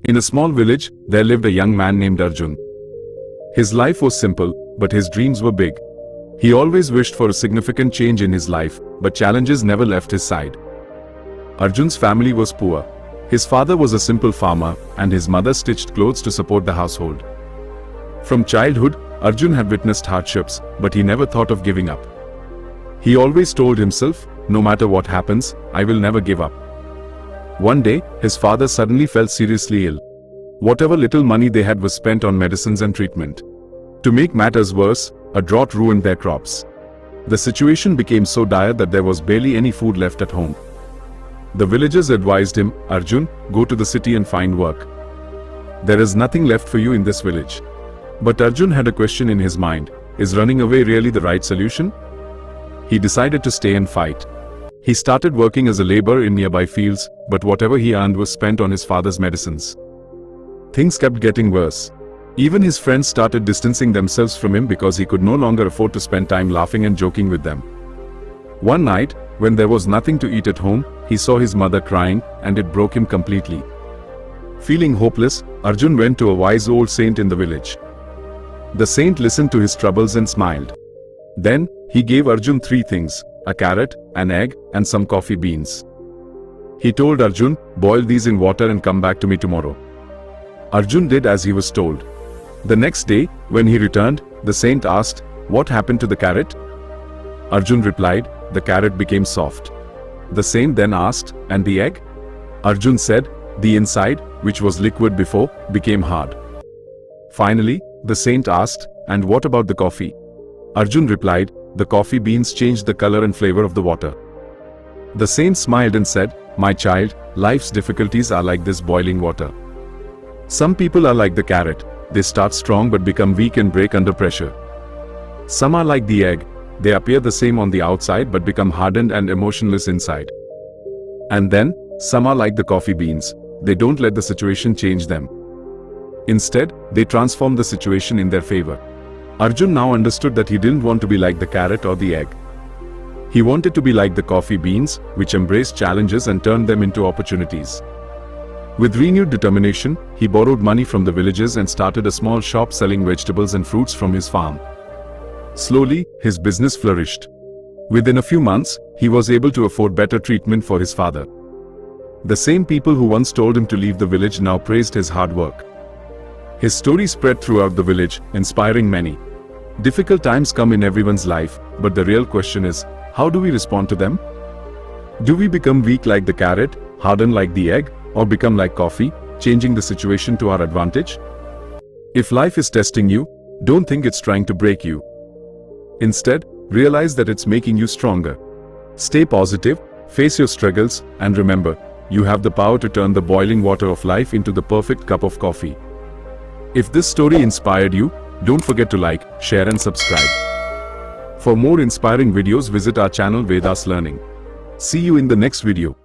In a small village, there lived a young man named Arjun. His life was simple, but his dreams were big. He always wished for a significant change in his life, but challenges never left his side. Arjun's family was poor. His father was a simple farmer, and his mother stitched clothes to support the household. From childhood, Arjun had witnessed hardships, but he never thought of giving up. He always told himself, no matter what happens, I will never give up. One day, his father suddenly fell seriously ill. Whatever little money they had was spent on medicines and treatment. To make matters worse, a drought ruined their crops. The situation became so dire that there was barely any food left at home. The villagers advised him, Arjun, go to the city and find work. There is nothing left for you in this village. But Arjun had a question in his mind, is running away really the right solution? He decided to stay and fight. He started working as a laborer in nearby fields, but whatever he earned was spent on his father's medicines. Things kept getting worse. Even his friends started distancing themselves from him because he could no longer afford to spend time laughing and joking with them. One night, when there was nothing to eat at home, he saw his mother crying, and it broke him completely. Feeling hopeless, Arjun went to a wise old saint in the village. The saint listened to his troubles and smiled. Then, he gave Arjun 3 things, a carrot, an egg, and some coffee beans. He told Arjun, boil these in water and come back to me tomorrow. Arjun did as he was told. The next day, when he returned, the saint asked, what happened to the carrot? Arjun replied, the carrot became soft. The saint then asked, and the egg? Arjun said, the inside, which was liquid before, became hard. Finally, the saint asked, and what about the coffee? Arjun replied, the coffee beans changed the color and flavor of the water. The saint smiled and said, my child, life's difficulties are like this boiling water. Some people are like the carrot, they start strong but become weak and break under pressure. Some are like the egg, they appear the same on the outside but become hardened and emotionless inside. And then, some are like the coffee beans, they don't let the situation change them. Instead, they transform the situation in their favor. Arjun now understood that he didn't want to be like the carrot or the egg. He wanted to be like the coffee beans, which embraced challenges and turned them into opportunities. With renewed determination, he borrowed money from the villagers and started a small shop selling vegetables and fruits from his farm. Slowly, his business flourished. Within a few months, he was able to afford better treatment for his father. The same people who once told him to leave the village now praised his hard work. His story spread throughout the village, inspiring many. Difficult times come in everyone's life, but the real question is, how do we respond to them? Do we become weak like the carrot, harden like the egg, or become like coffee, changing the situation to our advantage? If life is testing you, don't think it's trying to break you. Instead, realize that it's making you stronger. Stay positive, face your struggles, and remember, you have the power to turn the boiling water of life into the perfect cup of coffee. If this story inspired you, don't forget to like, share and subscribe. For more inspiring videos, visit our channel Vedas Learning. See you in the next video.